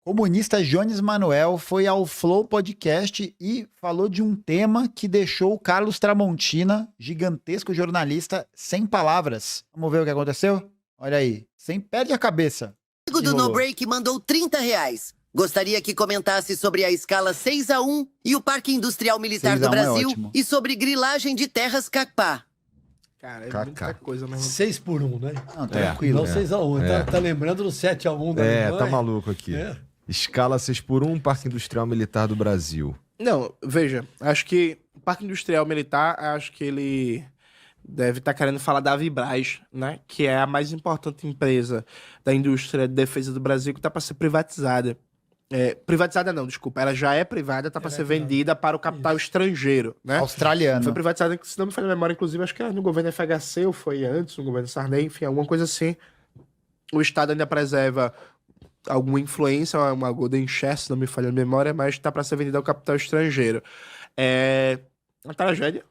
Comunista Jones Manuel foi ao Flow Podcast e falou de um tema que deixou o Carlos Tramontina, gigantesco jornalista, sem palavras. Vamos ver o que aconteceu? Olha aí, sem perde a cabeça. O amigo do No Break mandou R$30. Gostaria que comentasse sobre a escala 6-1 e o Parque Industrial Militar do Brasil e sobre grilagem de terras Cacpá. Cara, é muita coisa mesmo. 6-1, né? Não, tranquilo. Não 6-1. Tá lembrando do 7-1 da Alemanha? Tá maluco aqui. Escala 6x1, Parque Industrial Militar do Brasil. Não, veja, acho que o Parque Industrial Militar, acho que ele deve estar querendo falar da Vibraz, né? Que é a mais importante empresa da indústria de defesa do Brasil que está para ser privatizada. Privatizada não, desculpa. Ela já é privada, está para ser vendida para o capital estrangeiro, né? Australiano. Foi privatizada, se não me falha a memória, inclusive, acho que era no governo FHC ou foi antes, no governo Sarney, enfim, alguma coisa assim. O Estado ainda preserva alguma influência, uma Golden Share, se não me falha a memória, mas está para ser vendida ao capital estrangeiro. É uma tragédia,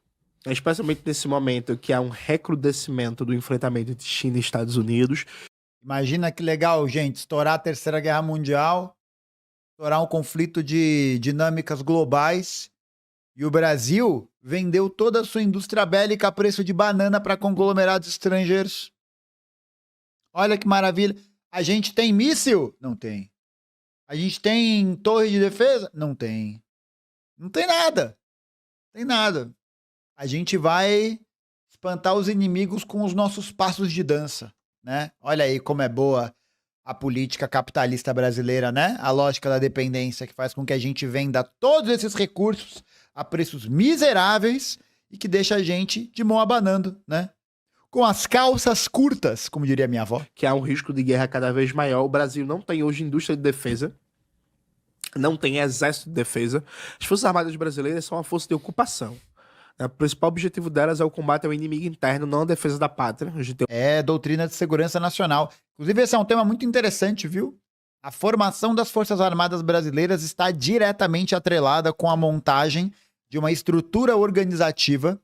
especialmente nesse momento que há um recrudescimento do enfrentamento entre China e Estados Unidos. Imagina que legal, gente, estourar a Terceira Guerra Mundial, estourar um conflito de dinâmicas globais, e o Brasil vendeu toda a sua indústria bélica a preço de banana para conglomerados estrangeiros. Olha que maravilha. A gente tem míssil? Não tem. A gente tem torre de defesa? Não tem. Não tem nada. Não tem nada. A gente vai espantar os inimigos com os nossos passos de dança, né? Olha aí como é boa a política capitalista brasileira, né? A lógica da dependência que faz com que a gente venda todos esses recursos a preços miseráveis e que deixa a gente de mão abanando, né? Com as calças curtas, como diria minha avó. Que há um risco de guerra cada vez maior. O Brasil não tem hoje indústria de defesa, não tem exército de defesa. As Forças Armadas brasileiras são uma força de ocupação. O principal objetivo delas é o combate ao inimigo interno, não a defesa da pátria. É doutrina de segurança nacional. Inclusive, esse é um tema muito interessante, viu? A formação das Forças Armadas brasileiras está diretamente atrelada com a montagem de uma estrutura organizativa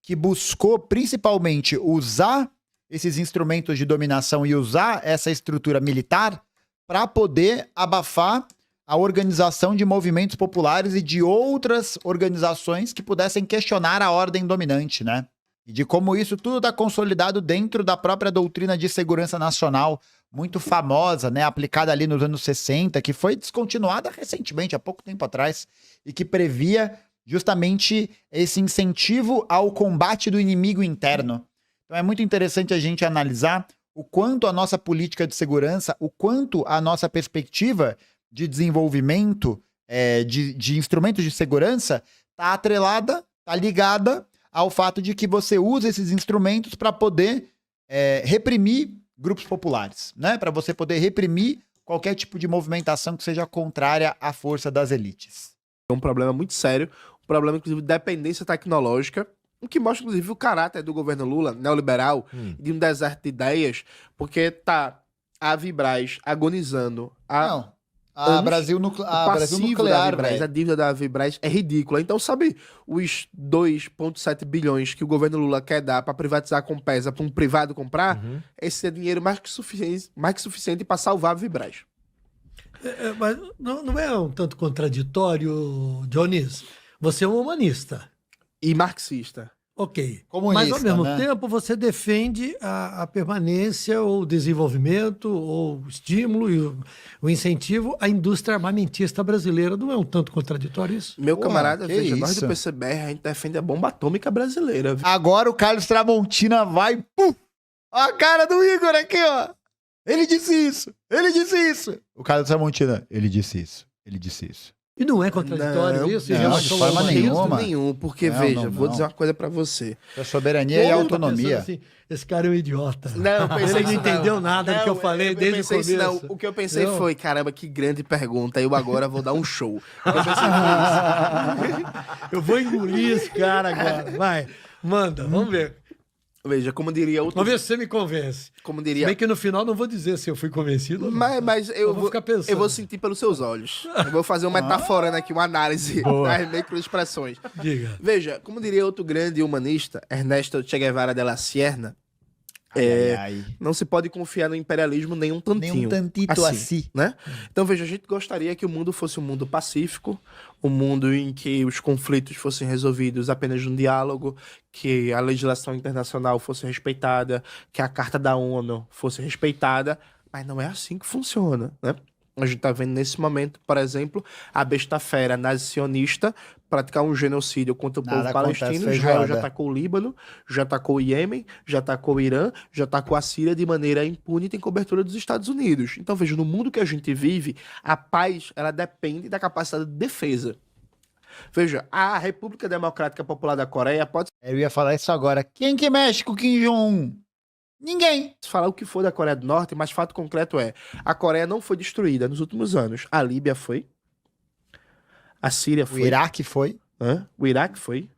que buscou principalmente usar esses instrumentos de dominação e usar essa estrutura militar para poder abafar a organização de movimentos populares e de outras organizações que pudessem questionar a ordem dominante, né? E de como isso tudo está consolidado dentro da própria doutrina de segurança nacional, muito famosa, né? Aplicada ali nos anos 60, que foi descontinuada recentemente, há pouco tempo atrás, e que previa justamente esse incentivo ao combate do inimigo interno. Então é muito interessante a gente analisar o quanto a nossa política de segurança, o quanto a nossa perspectiva de desenvolvimento de instrumentos de segurança está atrelada, está ligada ao fato de que você usa esses instrumentos para poder reprimir grupos populares, né? Para você poder reprimir qualquer tipo de movimentação que seja contrária à força das elites. É um problema muito sério, um problema, inclusive, de dependência tecnológica, o que mostra, inclusive, o caráter do governo Lula, neoliberal, de um deserto de ideias, porque tá a Vibraz agonizando A Brasil Nuclear, a dívida da Vibraz é ridícula. Então, sabe os 2,7 bilhões que o governo Lula quer dar para privatizar a Compesa para um privado comprar? Esse é dinheiro mais que suficiente para salvar a Vibraz. Mas não é um tanto contraditório, Dionísio? Você é um humanista. E marxista. Ok. Comunista, mas, ao mesmo né? tempo, você defende a permanência, ou o desenvolvimento, ou o estímulo e o incentivo à indústria armamentista brasileira. Não é um tanto contraditório isso? Meu camarada, que veja, nós isso? do PCBR, a gente defende a bomba atômica brasileira. Agora o Carlos Tramontina vai... Pum! Ó a cara do Igor aqui, ó. Ele disse isso. Ele disse isso. O Carlos Tramontina, ele disse isso. Ele disse isso. E não é contraditório Não, isso? não, em relação de forma ao nenhuma. humanismo? Nenhum, porque, Não, veja, não, vou não. dizer uma coisa pra você. A soberania e a Todo mundo tá autonomia. pensando assim, esse cara é um idiota. Não, pensei Ele não entendeu nada do que eu falei desde o começo. Não. O que eu pensei Não. foi, caramba, que grande pergunta. Eu agora vou dar um show. Eu pensei foi isso. Eu vou engolir esse cara agora. Vai, manda, vamos ver. Veja, como diria outro... Vamos ver se você me convence. Como Se diria... bem que no final não vou dizer se eu fui convencido ou não. Mas Eu vou ficar pensando. eu vou sentir pelos seus olhos. Eu vou fazer uma metaforando aqui, uma análise das microexpressões. Diga. Veja, como diria outro grande humanista, Ernesto Che Guevara de la Sierra, Não se pode confiar no imperialismo nem um tantinho. Nem um tantito assim. Né? Então, veja, a gente gostaria que o mundo fosse um mundo pacífico, um mundo em que os conflitos fossem resolvidos apenas num diálogo, que a legislação internacional fosse respeitada, que a Carta da ONU fosse respeitada, mas não é assim que funciona, né? A gente está vendo nesse momento, por exemplo, a besta-fera nazi-sionista praticar um genocídio contra o povo palestino. Israel já atacou o Líbano, já atacou o Iêmen, já atacou o Irã, já atacou a Síria de maneira impune e tem cobertura dos Estados Unidos. Então, veja, no mundo que a gente vive, a paz ela depende da capacidade de defesa. Veja, a República Democrática Popular da Coreia pode... Eu ia falar isso agora. Quem que mexe com o Kim Jong-un? Ninguém. Falar o que for da Coreia do Norte, mas fato concreto é, a Coreia não foi destruída nos últimos anos. A Líbia foi. A Síria foi. O Iraque foi. O Iraque foi.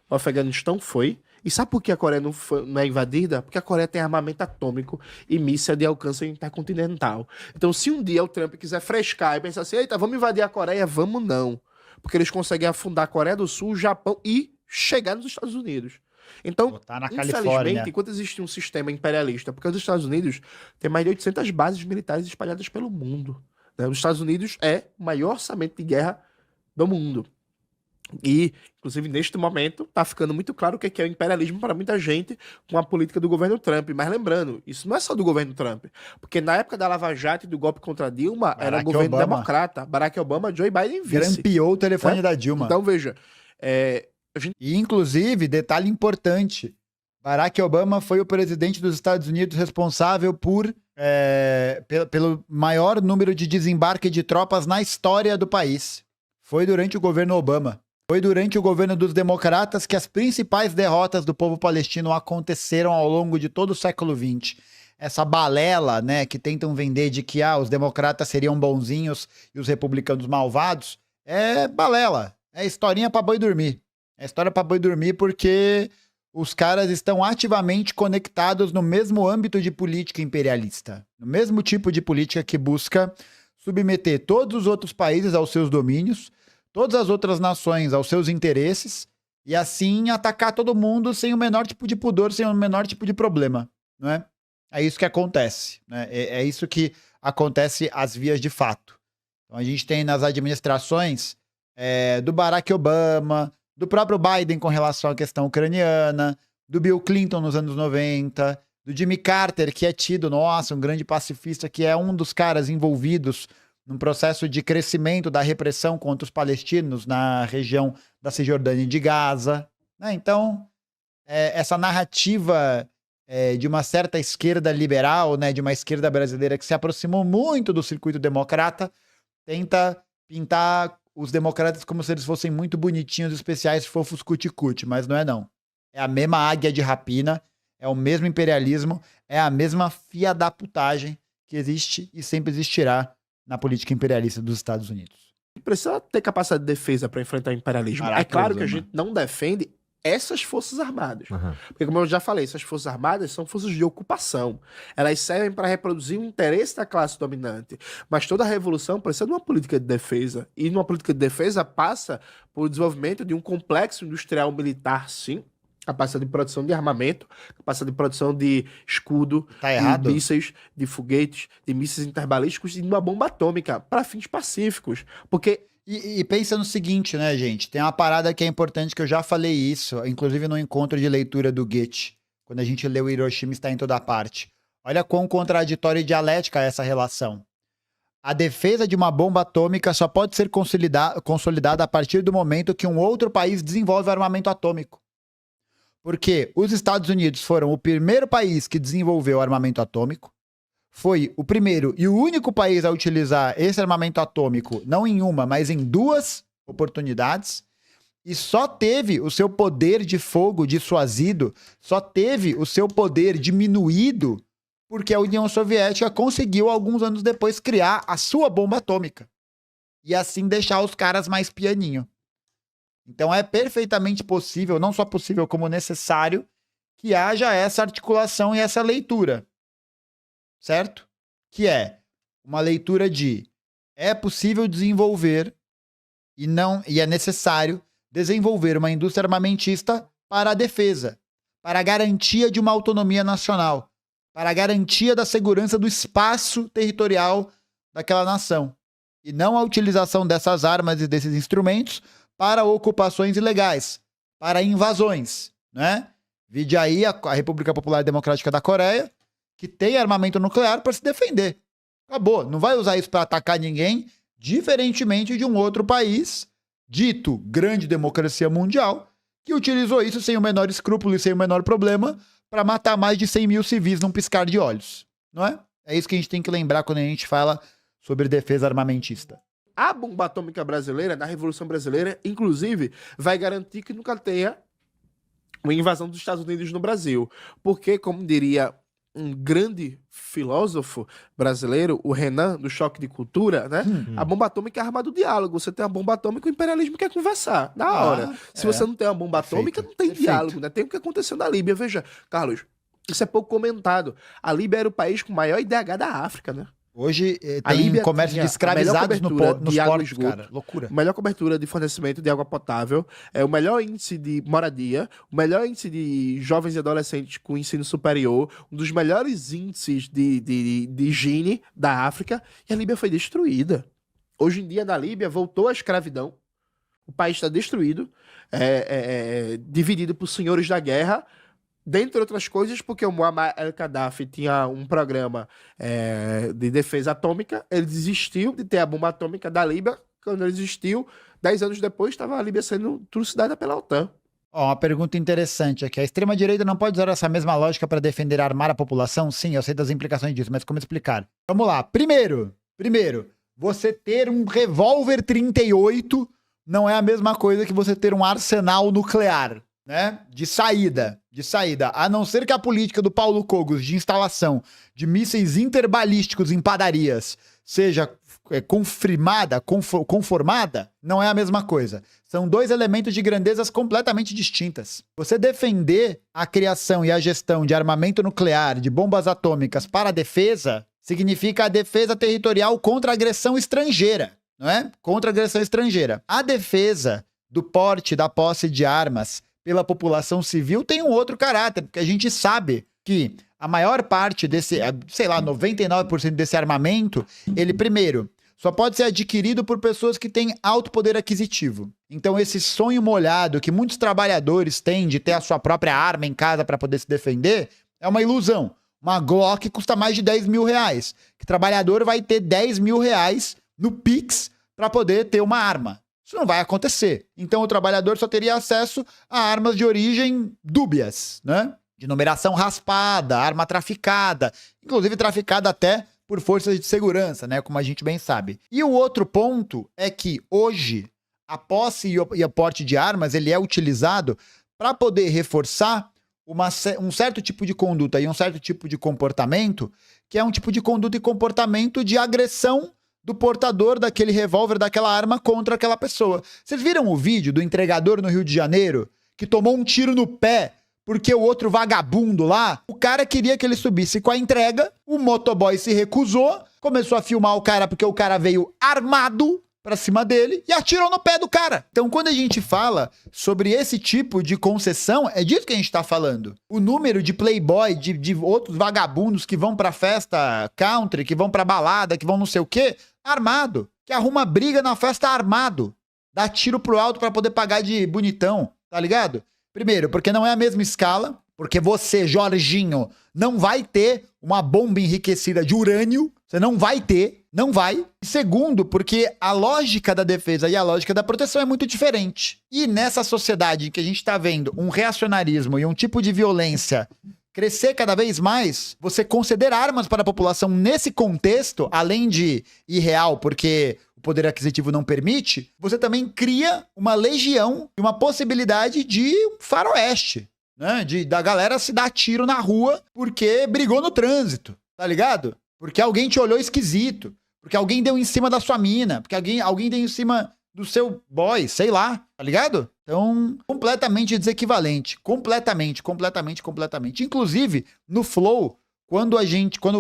O Afeganistão foi. E sabe por que a Coreia não é invadida? Porque a Coreia tem armamento atômico e míssil de alcance intercontinental. Então, se um dia o Trump quiser frescar e pensar assim, eita, vamos invadir a Coreia, vamos não. Porque eles conseguem afundar a Coreia do Sul, o Japão e chegar nos Estados Unidos. Então, infelizmente, enquanto existe um sistema imperialista, porque os Estados Unidos têm mais de 800 bases militares espalhadas pelo mundo. Né? Os Estados Unidos é o maior orçamento de guerra do mundo. E, inclusive, neste momento, está ficando muito claro o que é o imperialismo para muita gente com a política do governo Trump. Mas lembrando, isso não é só do governo Trump. Porque na época da Lava Jato e do golpe contra Dilma, era o governo democrata. Barack Obama, Joe Biden vice. Grampeou o telefone da Dilma. Então, veja... E, inclusive, detalhe importante, Barack Obama foi o presidente dos Estados Unidos responsável pelo maior número de desembarque de tropas na história do país. Foi durante o governo Obama. Foi durante o governo dos democratas que as principais derrotas do povo palestino aconteceram ao longo de todo o século XX. Essa balela, né, que tentam vender de que os democratas seriam bonzinhos e os republicanos malvados, é balela. É historinha pra boi dormir. É história pra boi dormir porque os caras estão ativamente conectados no mesmo âmbito de política imperialista. No mesmo tipo de política que busca submeter todos os outros países aos seus domínios, todas as outras nações aos seus interesses e assim atacar todo mundo sem o menor tipo de pudor, sem o menor tipo de problema, não é? É isso que acontece, né? É isso que acontece às vias de fato. Então a gente tem nas administrações do Barack Obama, do próprio Biden com relação à questão ucraniana, do Bill Clinton nos anos 90, do Jimmy Carter, que é tido, um grande pacifista, que é um dos caras envolvidos num processo de crescimento da repressão contra os palestinos na região da Cisjordânia e de Gaza. Né? Então, essa narrativa de uma certa esquerda liberal, né, de uma esquerda brasileira que se aproximou muito do circuito democrata, tenta pintar os democratas como se eles fossem muito bonitinhos, especiais, fofos, cuticute, mas não é não. É a mesma águia de rapina, é o mesmo imperialismo, é a mesma fia da putagem que existe e sempre existirá na política imperialista dos Estados Unidos. Precisa ter capacidade de defesa para enfrentar o imperialismo. É claro que a gente não defende essas forças armadas. Porque, como eu já falei, essas forças armadas são forças de ocupação. Elas servem para reproduzir o interesse da classe dominante. Mas toda revolução precisa de uma política de defesa. E uma política de defesa passa por desenvolvimento de um complexo industrial militar, sim. Capacidade de produção de armamento, capacidade de produção de escudo, de mísseis, de foguetes, de mísseis interbalísticos e de uma bomba atômica para fins pacíficos. Porque... E pensa no seguinte, né, gente? Tem uma parada que é importante, que eu já falei isso, inclusive no encontro de leitura do Goethe, quando a gente lê o Hiroshima está em toda parte. Olha quão contraditória e dialética é essa relação. A defesa de uma bomba atômica só pode ser consolidada a partir do momento que um outro país desenvolve armamento atômico. Porque os Estados Unidos foram o primeiro país que desenvolveu armamento atômico, foi o primeiro e o único país a utilizar esse armamento atômico, não em uma, mas em 2 oportunidades, e só teve o seu poder de fogo dissuasido, só teve o seu poder diminuído, porque a União Soviética conseguiu, alguns anos depois, criar a sua bomba atômica. E assim deixar os caras mais pianinho. Então é perfeitamente possível, não só possível como necessário, que haja essa articulação e essa leitura. Certo? Que é uma leitura de é possível desenvolver e é necessário desenvolver uma indústria armamentista para a defesa, para a garantia de uma autonomia nacional. para a garantia da segurança do espaço territorial daquela nação. E não a utilização dessas armas e desses instrumentos para ocupações ilegais, para invasões, né? Vide aí a República Popular Democrática da Coreia, que tem armamento nuclear para se defender. Acabou. Não vai usar isso para atacar ninguém, diferentemente de um outro país, dito grande democracia mundial, que utilizou isso sem o menor escrúpulo e sem o menor problema para matar mais de 100 mil civis num piscar de olhos. Não é? É isso que a gente tem que lembrar quando a gente fala sobre defesa armamentista. A bomba atômica brasileira, da Revolução Brasileira, inclusive, vai garantir que nunca tenha uma invasão dos Estados Unidos no Brasil. Porque, como diria um grande filósofo brasileiro, o Renan, do Choque de Cultura, né? A bomba atômica é a arma do diálogo. Você tem uma bomba atômica, o imperialismo quer conversar. Na hora. Se você não tem uma bomba atômica, não tem diálogo, né? Tem o que aconteceu na Líbia. Veja, Carlos, isso é pouco comentado. A Líbia era o país com o maior IDH da África, né? Hoje tem comércio de escravizados nos portos, cara. Loucura. A melhor cobertura de fornecimento de água potável, o melhor índice de moradia, o melhor índice de jovens e adolescentes com ensino superior, um dos melhores índices de higiene da África, e a Líbia foi destruída. Hoje em dia, na Líbia, voltou a escravidão, o país está destruído, dividido por senhores da guerra, dentre outras coisas, porque o Muammar el-Gaddafi tinha um programa de defesa atômica, ele desistiu de ter a bomba atômica da Líbia. Quando ele desistiu, 10 anos depois, estava a Líbia sendo trucidada pela OTAN. Uma pergunta interessante aqui. A extrema-direita não pode usar essa mesma lógica para defender e armar a população? Sim, eu sei das implicações disso, mas como explicar? Vamos lá. Primeiro, você ter um revólver 38 não é a mesma coisa que você ter um arsenal nuclear, né? De saída. A não ser que a política do Paulo Cogos de instalação de mísseis interbalísticos em padarias seja conformada, não é a mesma coisa. São dois elementos de grandezas completamente distintas. Você defender a criação e a gestão de armamento nuclear, de bombas atômicas para a defesa, significa a defesa territorial contra a agressão estrangeira, não é? Contra a agressão estrangeira. A defesa do porte, da posse de armas pela população civil tem um outro caráter, porque a gente sabe que a maior parte desse, 99% desse armamento, ele primeiro só pode ser adquirido por pessoas que têm alto poder aquisitivo. Então esse sonho molhado que muitos trabalhadores têm de ter a sua própria arma em casa para poder se defender, é uma ilusão. Uma Glock custa mais de 10 mil reais. Que trabalhador vai ter 10 mil reais no Pix para poder ter uma arma? Isso não vai acontecer. Então o trabalhador só teria acesso a armas de origem dúbias, né? De numeração raspada, arma traficada, inclusive traficada até por forças de segurança, né? Como a gente bem sabe. E o outro ponto é que hoje a posse e o porte de armas ele é utilizado para poder reforçar um certo tipo de conduta e um certo tipo de comportamento, que é um tipo de conduta e comportamento de agressão do portador daquele revólver, daquela arma contra aquela pessoa. Vocês viram o vídeo do entregador no Rio de Janeiro que tomou um tiro no pé porque o outro vagabundo lá, o cara queria que ele subisse com a entrega, o motoboy se recusou, começou a filmar o cara porque o cara veio armado pra cima dele e atirou no pé do cara. Então, quando a gente fala sobre esse tipo de concessão, é disso que a gente tá falando. O número de playboy, de outros vagabundos que vão pra festa country, que vão pra balada, que vão não sei o quê, armado, que arruma briga na festa armado, dá tiro pro alto pra poder pagar de bonitão, tá ligado? Primeiro, porque não é a mesma escala, porque você, Jorginho, não vai ter uma bomba enriquecida de urânio, você não vai ter, não vai. E segundo, porque a lógica da defesa e a lógica da proteção é muito diferente. E nessa sociedade em que a gente tá vendo um reacionarismo e um tipo de violência crescer cada vez mais, você conceder armas para a população nesse contexto, além de irreal, porque o poder aquisitivo não permite, você também cria uma legião e uma possibilidade de um faroeste, né? Da galera se dar tiro na rua porque brigou no trânsito, tá ligado? Porque alguém te olhou esquisito, porque alguém deu em cima da sua mina, porque alguém deu em cima do seu boy, sei lá, tá ligado? Então, completamente desequivalente. Completamente. Inclusive, no Flow, quando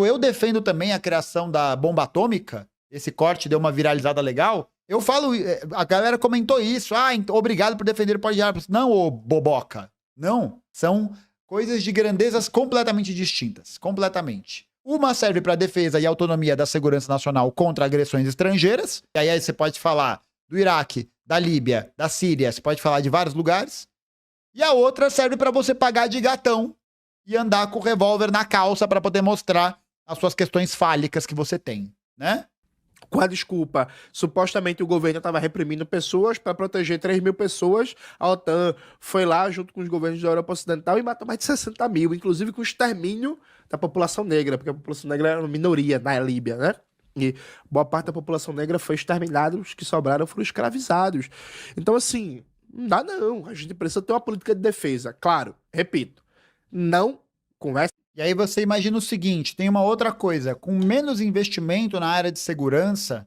eu defendo também a criação da bomba atômica, esse corte deu uma viralizada legal, eu falo, a galera comentou isso, obrigado por defender o porte de armas. Não, ô boboca. Não, são coisas de grandezas completamente distintas. Completamente. Uma serve para defesa e autonomia da segurança nacional contra agressões estrangeiras. E aí você pode falar do Iraque, da Líbia, da Síria, você pode falar de vários lugares. E a outra serve para você pagar de gatão e andar com o revólver na calça para poder mostrar as suas questões fálicas que você tem, né? Com a desculpa, supostamente o governo estava reprimindo pessoas para proteger 3 mil pessoas. A OTAN foi lá, junto com os governos da Europa Ocidental, e matou mais de 60 mil, inclusive com o extermínio da população negra, porque a população negra era uma minoria na Líbia, né? E boa parte da população negra foi exterminada, os que sobraram foram escravizados. Então, assim, não dá não. A gente precisa ter uma política de defesa. Claro, repito, não conversa. E aí você imagina o seguinte, tem uma outra coisa, com menos investimento na área de segurança,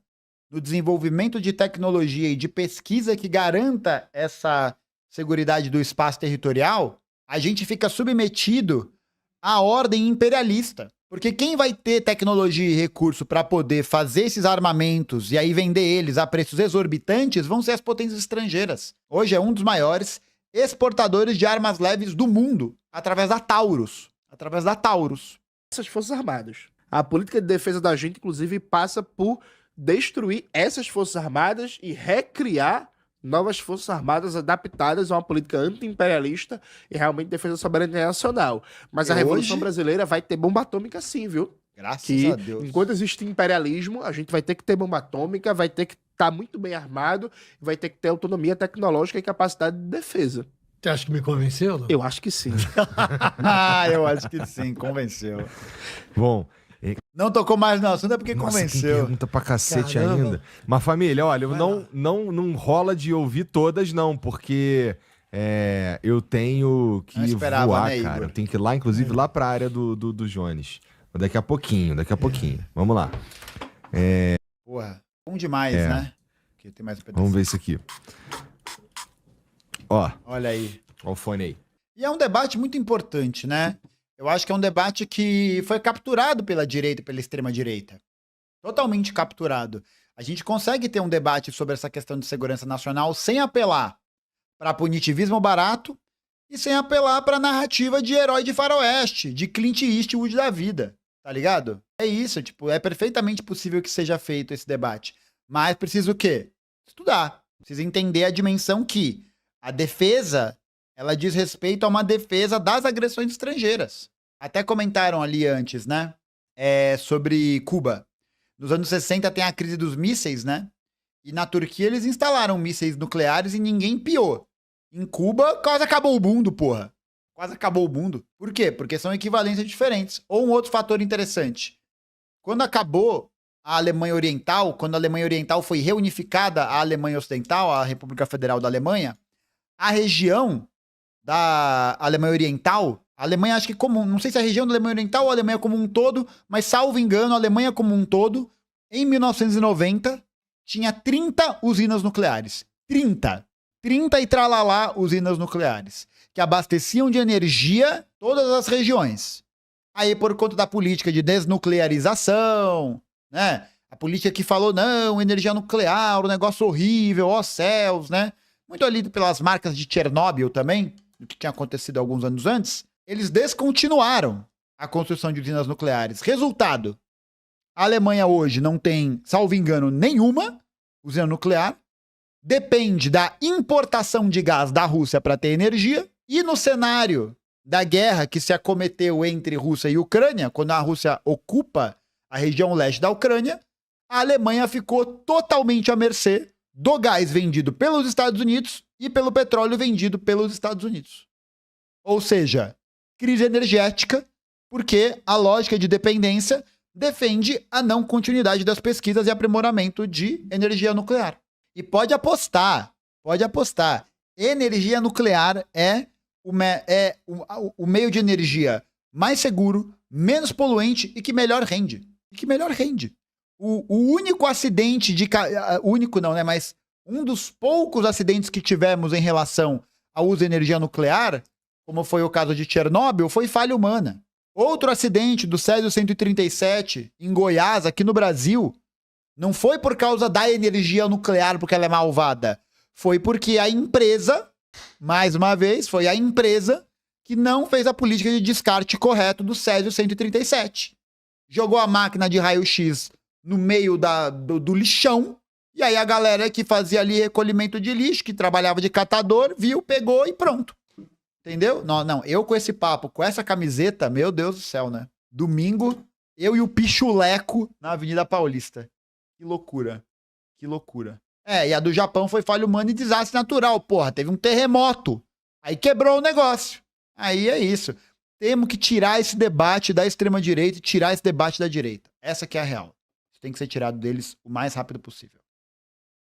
no desenvolvimento de tecnologia e de pesquisa que garanta essa seguridade do espaço territorial, a gente fica submetido à ordem imperialista. Porque quem vai ter tecnologia e recurso para poder fazer esses armamentos e aí vender eles a preços exorbitantes vão ser as potências estrangeiras. Hoje é um dos maiores exportadores de armas leves do mundo, através da Taurus. Essas Forças Armadas. A política de defesa da gente, inclusive, passa por destruir essas Forças Armadas e recriar novas Forças Armadas adaptadas a uma política anti-imperialista e realmente defesa da soberania nacional. Mas a Revolução Brasileira vai ter bomba atômica sim, viu? Graças a Deus. Enquanto existe imperialismo, a gente vai ter que ter bomba atômica, vai ter que estar muito bem armado, vai ter que ter autonomia tecnológica e capacidade de defesa. Você acha que me convenceu? Não? Eu acho que sim. Eu acho que sim, convenceu. Bom, não tocou mais no assunto é porque nossa, convenceu. Tem pergunta pra cacete Caramba. ainda. Mas família, olha, não rola de ouvir todas não, porque eu tenho que Não esperava, voar, né, cara. Igor? Eu tenho que ir lá, inclusive, lá pra área do Jones. Daqui a pouquinho. Vamos lá. Porra, bom demais, né? Aqui, tem mais um pedacinho. Vamos ver isso aqui. Ó, Olha aí. ó o fone aí. E é um debate muito importante, né? Eu acho que é um debate que foi capturado pela direita e pela extrema-direita. Totalmente capturado. A gente consegue ter um debate sobre essa questão de segurança nacional sem apelar para punitivismo barato e sem apelar para narrativa de herói de faroeste, de Clint Eastwood da vida, tá ligado? É isso, tipo, é perfeitamente possível que seja feito esse debate. Mas precisa o quê? Estudar. Precisa entender a dimensão que a defesa, ela diz respeito a uma defesa das agressões estrangeiras. Até comentaram ali antes, né? Sobre Cuba. Nos anos 60 tem a crise dos mísseis, né? E na Turquia eles instalaram mísseis nucleares e ninguém piou. Em Cuba, quase acabou o mundo, porra. Quase acabou o mundo. Por quê? Porque são equivalências diferentes. Ou um outro fator interessante. Quando acabou a Alemanha Oriental, quando a Alemanha Oriental foi reunificada à Alemanha Ocidental, à República Federal da Alemanha, a região da Alemanha Oriental, a Alemanha acho que como, não sei se é a região da Alemanha Oriental ou a Alemanha como um todo, mas salvo engano, a Alemanha como um todo, em 1990, tinha 30 usinas nucleares. 30 e tralalá usinas nucleares, que abasteciam de energia todas as regiões. Aí por conta da política de desnuclearização, né? A política que falou, não, energia nuclear, um negócio horrível, ó céus, né? Muito ali pelas marcas de Chernobyl também, o que tinha acontecido alguns anos antes, eles descontinuaram a construção de usinas nucleares. Resultado, a Alemanha hoje não tem, salvo engano, nenhuma usina nuclear, depende da importação de gás da Rússia para ter energia, e no cenário da guerra que se acometeu entre Rússia e Ucrânia, quando a Rússia ocupa a região leste da Ucrânia, a Alemanha ficou totalmente à mercê do gás vendido pelos Estados Unidos e pelo petróleo vendido pelos Estados Unidos. Ou seja, crise energética, porque a lógica de dependência defende a não continuidade das pesquisas e aprimoramento de energia nuclear. E pode apostar, energia nuclear é o meio de energia mais seguro, menos poluente e que melhor rende. O único acidente único não, né? Mas um dos poucos acidentes que tivemos em relação ao uso de energia nuclear, como foi o caso de Chernobyl, foi falha humana. Outro acidente do Césio 137 em Goiás, aqui no Brasil, não foi por causa da energia nuclear, porque ela é malvada. Foi porque a empresa, mais uma vez, foi a empresa que não fez a política de descarte correto do Césio 137. Jogou a máquina de raio-x no meio do lixão, e aí a galera que fazia ali recolhimento de lixo, que trabalhava de catador, viu, pegou e pronto. Entendeu? Não, eu com esse papo, com essa camiseta, meu Deus do céu, né? Domingo, eu e o Pichuleco na Avenida Paulista. Que loucura. Que loucura. E a do Japão foi falha humana e desastre natural, porra. Teve um terremoto. Aí quebrou o negócio. Aí é isso. Temos que tirar esse debate da extrema-direita e tirar esse debate da direita. Essa que é a real. Isso tem que ser tirado deles o mais rápido possível.